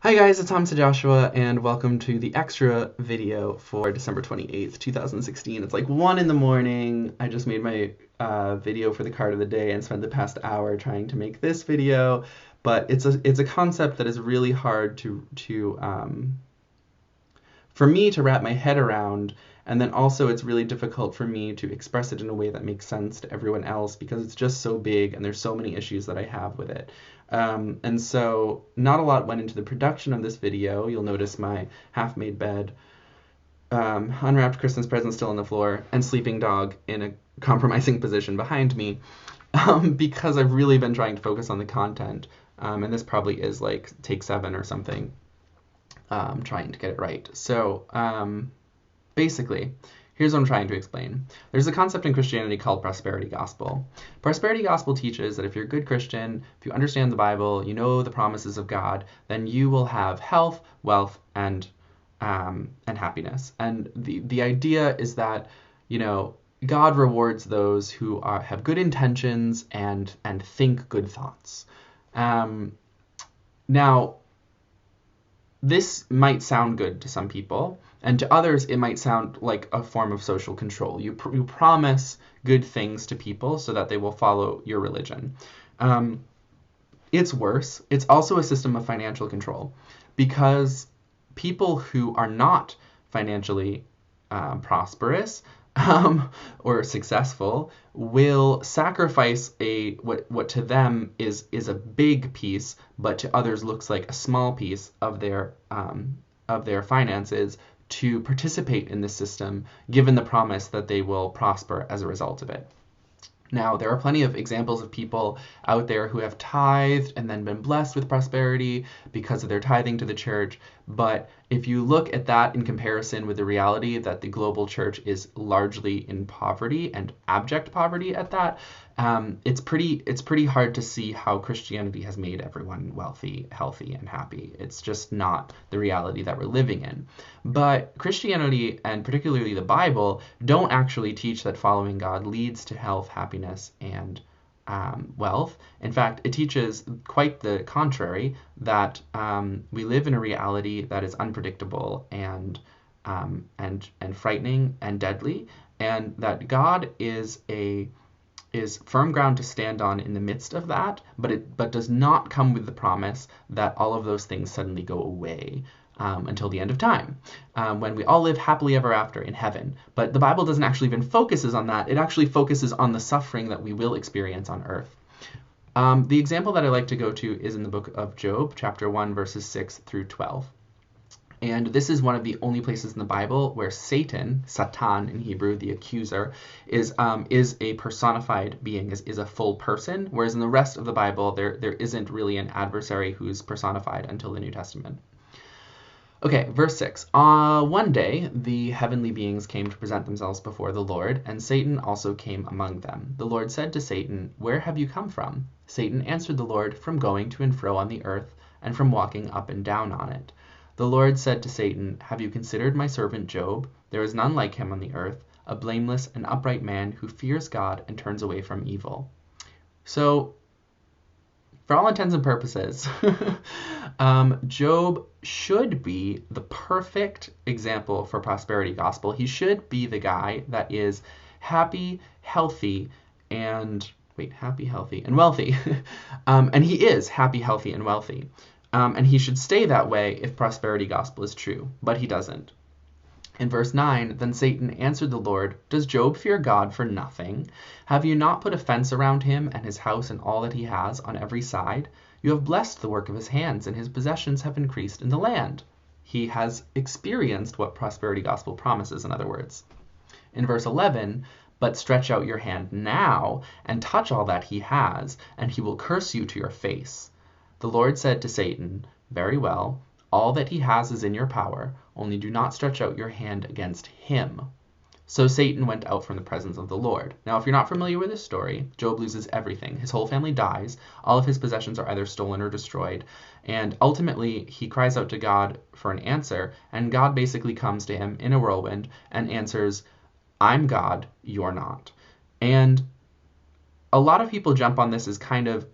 Hi guys, it's Hamza Joshua, and welcome to the extra video for December 28th, 2016. It's like 1 in the morning. I just made my video for the card of the day and spent the past hour trying to make this video, but it's a concept that is really hard for me to wrap my head around, and then also it's really difficult for me to express it in a way that makes sense to everyone else because it's just so big and there's so many issues that I have with it. And so not a lot went into the production of this video. You'll notice my half-made bed, unwrapped Christmas present still on the floor, and sleeping dog in a compromising position behind me, because I've really been trying to focus on the content. And this probably is like take 7 or something, trying to get it right. So basically, here's what I'm trying to explain. There's a concept in Christianity called prosperity gospel. Prosperity gospel teaches that if you're a good Christian, if you understand the Bible, you know the promises of God, then you will have health, wealth, and happiness. And the idea is that, God rewards those who have good intentions and think good thoughts. Now, this might sound good to some people, and to others it might sound like a form of social control. You promise good things to people so that they will follow your religion. It's worse. It's also a system of financial control, because people who are not financially prosperous or successful will sacrifice what to them is a big piece, but to others looks like a small piece of their finances to participate in this system, given the promise that they will prosper as a result of it. Now, there are plenty of examples of people out there who have tithed and then been blessed with prosperity because of their tithing to the church. But if you look at that in comparison with the reality that the global church is largely in poverty and abject poverty at that, it's pretty hard to see how Christianity has made everyone wealthy, healthy, and happy. It's just not the reality that we're living in. But Christianity, and particularly the Bible, don't actually teach that following God leads to health, happiness, and wealth. In fact, it teaches quite the contrary, that we live in a reality that is unpredictable and frightening and deadly, and that God is firm ground to stand on in the midst of that, but does not come with the promise that all of those things suddenly go away until the end of time, when we all live happily ever after in heaven. But the Bible doesn't actually even focuses on that. It actually focuses on the suffering that we will experience on earth. The example that I like to go to is in the book of Job, chapter 1, verses 6 through 12. And this is one of the only places in the Bible where Satan, Satan in Hebrew, the accuser, is a personified being, is a full person, whereas in the rest of the Bible, there isn't really an adversary who's personified until the New Testament. Okay, verse 6. One day, the heavenly beings came to present themselves before the Lord, and Satan also came among them. The Lord said to Satan, "Where have you come from?" Satan answered the Lord, "From going to and fro on the earth, and from walking up and down on it." The Lord said to Satan, "Have you considered my servant Job? There is none like him on the earth, a blameless and upright man who fears God and turns away from evil." So, for all intents and purposes, Job should be the perfect example for prosperity gospel. He should be the guy that is happy, healthy, and wealthy. And he is happy, healthy, and wealthy. And he should stay that way if prosperity gospel is true, but he doesn't. In verse 9, then Satan answered the Lord, "Does Job fear God for nothing? Have you not put a fence around him and his house and all that he has on every side? You have blessed the work of his hands, and his possessions have increased in the land." He has experienced what prosperity gospel promises, in other words. In verse 11, "But stretch out your hand now and touch all that he has, and he will curse you to your face." The Lord said to Satan, "Very well, all that he has is in your power, only do not stretch out your hand against him." So Satan went out from the presence of the Lord. Now, if you're not familiar with this story, Job loses everything. His whole family dies. All of his possessions are either stolen or destroyed. And ultimately, he cries out to God for an answer, and God basically comes to him in a whirlwind and answers, "I'm God, you're not." And a lot of people jump on this as kind of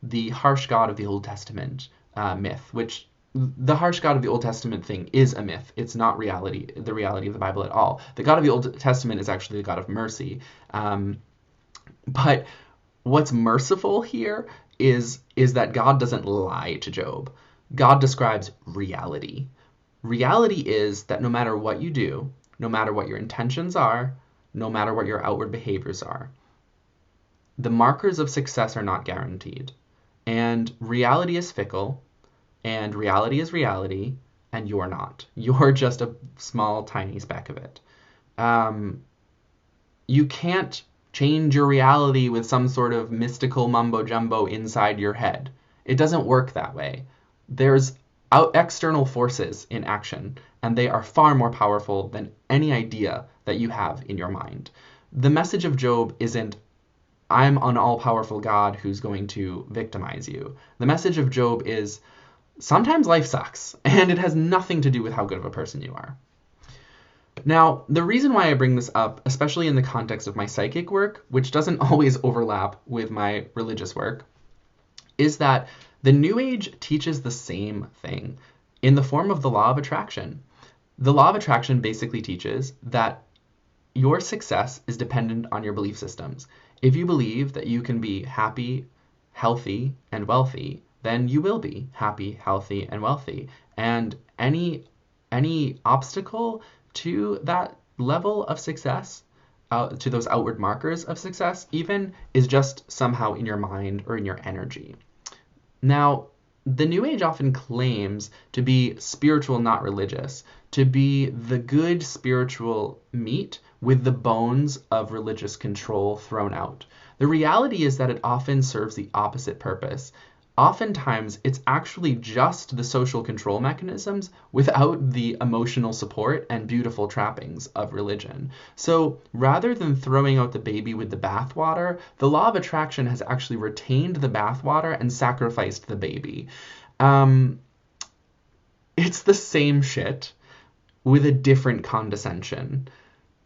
the harsh God of the Old Testament myth, which the harsh God of the Old Testament thing is a myth. It's not reality, the reality of the Bible at all. The God of the Old Testament is actually the God of mercy. But what's merciful here is that God doesn't lie to Job. God describes reality. Reality is that no matter what you do, no matter what your intentions are, no matter what your outward behaviors are, the markers of success are not guaranteed. And reality is fickle, and reality is reality, and you're not. You're just a small, tiny speck of it. You can't change your reality with some sort of mystical mumbo jumbo inside your head. It doesn't work that way. There's external forces in action, and they are far more powerful than any idea that you have in your mind. The message of Job isn't, I'm an all-powerful God who's going to victimize you. The message of Job is, sometimes life sucks, and it has nothing to do with how good of a person you are. Now, the reason why I bring this up, especially in the context of my psychic work, which doesn't always overlap with my religious work, is that the New Age teaches the same thing in the form of the law of attraction. The law of attraction basically teaches that your success is dependent on your belief systems. If you believe that you can be happy, healthy, and wealthy, then you will be happy, healthy, and wealthy. And any obstacle to that level of success, to those outward markers of success even, is just somehow in your mind or in your energy. Now, the New Age often claims to be spiritual, not religious, to be the good spiritual meat with the bones of religious control thrown out. The reality is that it often serves the opposite purpose. Oftentimes, it's actually just the social control mechanisms without the emotional support and beautiful trappings of religion. So rather than throwing out the baby with the bathwater, the law of attraction has actually retained the bathwater and sacrificed the baby. It's the same shit with a different condescension.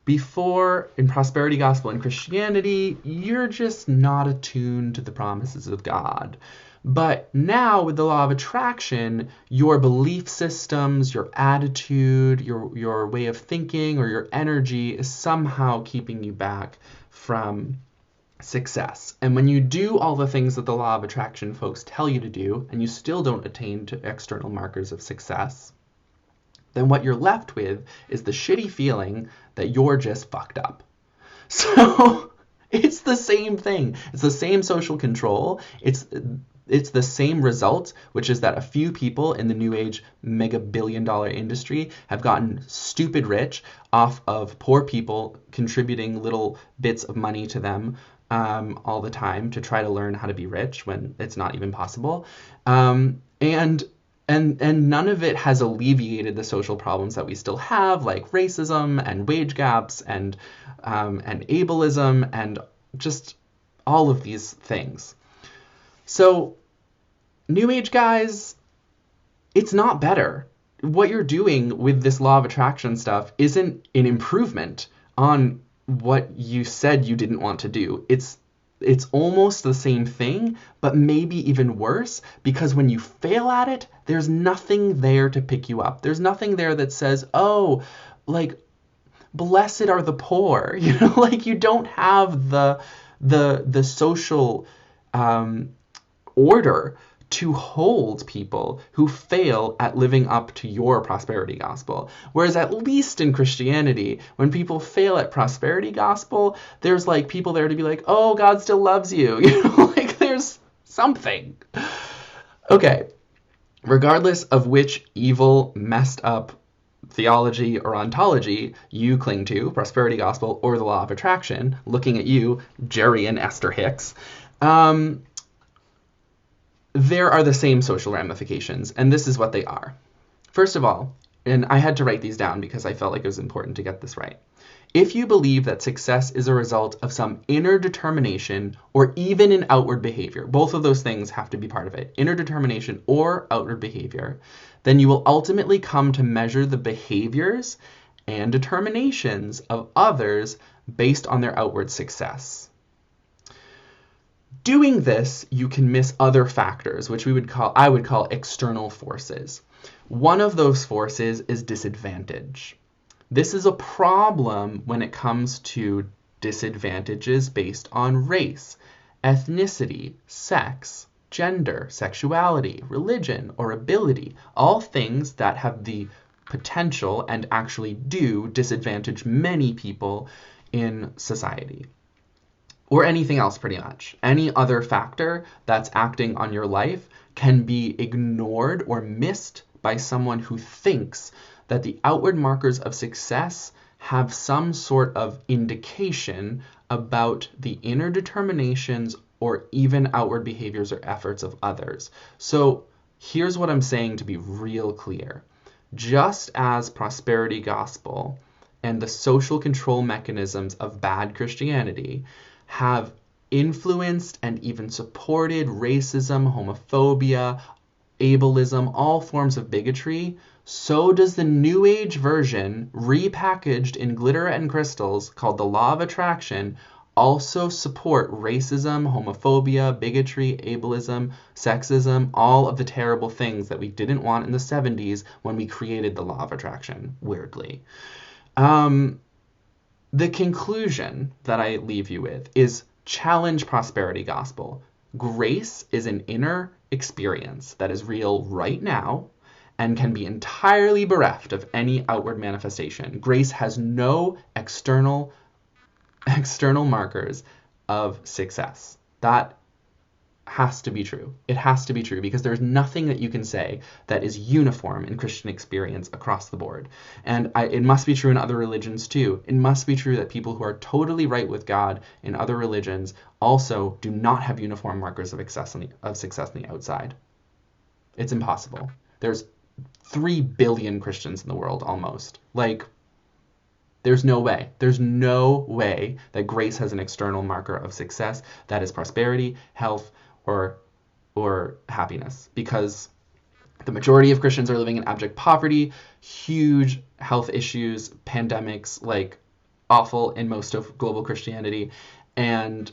Before, in prosperity gospel and Christianity, you're just not attuned to the promises of God. But now with the law of attraction, your belief systems, your attitude, your way of thinking, or your energy is somehow keeping you back from success. And when you do all the things that the law of attraction folks tell you to do, and you still don't attain to external markers of success, then what you're left with is the shitty feeling that you're just fucked up. So it's the same thing. It's the same social control. It's the same result, which is that a few people in the New Age mega billion-dollar industry have gotten stupid rich off of poor people contributing little bits of money to them all the time to try to learn how to be rich when it's not even possible. And none of it has alleviated the social problems that we still have, like racism and wage gaps and ableism and just all of these things. So, New Age guys, it's not better. What you're doing with this law of attraction stuff isn't an improvement on what you said you didn't want to do. It's almost the same thing, but maybe even worse, because when you fail at it, there's nothing there to pick you up. There's nothing there that says, oh, like, blessed are the poor. You know, like, you don't have the social order to hold people who fail at living up to your prosperity gospel. Whereas at least in Christianity, when people fail at prosperity gospel, there's like people there to be like, oh, God still loves you. You know, like there's something. Okay, regardless of which evil, messed up theology or ontology you cling to, prosperity gospel or the law of attraction, looking at you, Jerry and Esther Hicks, there are the same social ramifications, and this is what they are. First of all, and I had to write these down because I felt like it was important to get this right. If you believe that success is a result of some inner determination or even an outward behavior, both of those things have to be part of it, inner determination or outward behavior, then you will ultimately come to measure the behaviors and determinations of others based on their outward success. Doing this, you can miss other factors, which I would call external forces. One of those forces is disadvantage. This is a problem when it comes to disadvantages based on race, ethnicity, sex, gender, sexuality, religion, or ability, all things that have the potential and actually do disadvantage many people in society. Or anything else, pretty much. Any other factor that's acting on your life can be ignored or missed by someone who thinks that the outward markers of success have some sort of indication about the inner determinations or even outward behaviors or efforts of others. So here's what I'm saying to be real clear. Just as prosperity gospel and the social control mechanisms of bad Christianity have influenced and even supported racism, homophobia, ableism, all forms of bigotry, so does the New Age version, repackaged in glitter and crystals, called the Law of Attraction, also support racism, homophobia, bigotry, ableism, sexism, all of the terrible things that we didn't want in the 70s when we created the Law of Attraction, weirdly. The conclusion that I leave you with is challenge prosperity gospel. Grace is an inner experience that is real right now and can be entirely bereft of any outward manifestation. Grace has no external markers of success. That has to be true. It has to be true because there's nothing that you can say that is uniform in Christian experience across the board. And it must be true in other religions too. It must be true that people who are totally right with God in other religions also do not have uniform markers of success on the outside. It's impossible. There's 3 billion Christians in the world almost. There's no way. There's no way that grace has an external marker of success that is prosperity, health, or happiness, because the majority of Christians are living in abject poverty, huge health issues, pandemics, awful in most of global Christianity, and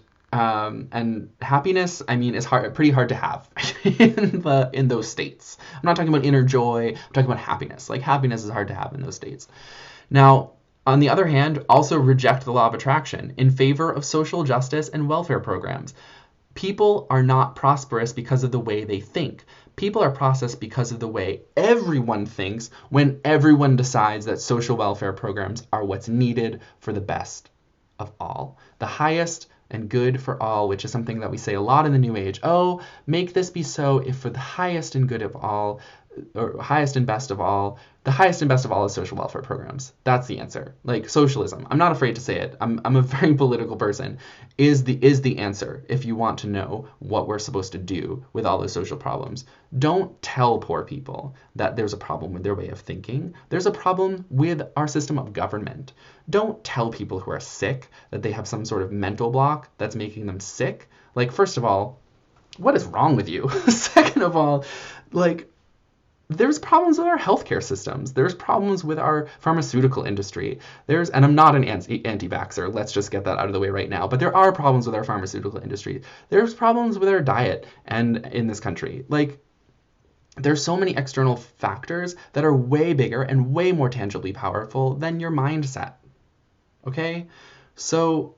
happiness, is pretty hard to have in those states. I'm not talking about inner joy. I'm talking about happiness. Happiness is hard to have in those states. Now, on the other hand, also reject the law of attraction in favor of social justice and welfare programs. People are not prosperous because of the way they think. People are prosperous because of the way everyone thinks when everyone decides that social welfare programs are what's needed for the best of all. The highest and good for all, which is something that we say a lot in the New Age. Oh, make this be so if for the highest and good of all, or highest and best of all, the highest and best of all is social welfare programs. That's the answer. Socialism. I'm not afraid to say it. I'm a very political person. Is the answer if you want to know what we're supposed to do with all those social problems. Don't tell poor people that there's a problem with their way of thinking. There's a problem with our system of government. Don't tell people who are sick that they have some sort of mental block that's making them sick. First of all, what is wrong with you? Second of all, there's problems with our healthcare systems. There's problems with our pharmaceutical industry. And I'm not an anti-vaxxer. Let's just get that out of the way right now. But there are problems with our pharmaceutical industry. There's problems with our diet and in this country. There's so many external factors that are way bigger and way more tangibly powerful than your mindset. Okay? So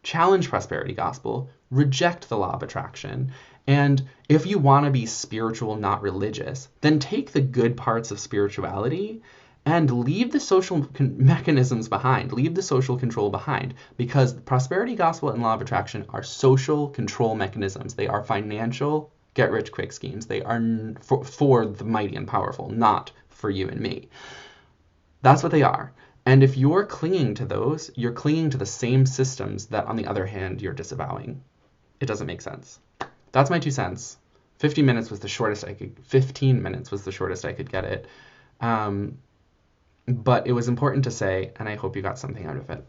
challenge prosperity gospel, reject the law of attraction. And if you want to be spiritual, not religious, then take the good parts of spirituality and leave the social mechanisms behind, leave the social control behind, because prosperity gospel and law of attraction are social control mechanisms. They are financial get-rich-quick schemes. They are for the mighty and powerful, not for you and me. That's what they are. And if you're clinging to those, you're clinging to the same systems that, on the other hand, you're disavowing. It doesn't make sense. That's my 2 cents. 15 minutes was the shortest I could get it. But it was important to say, and I hope you got something out of it.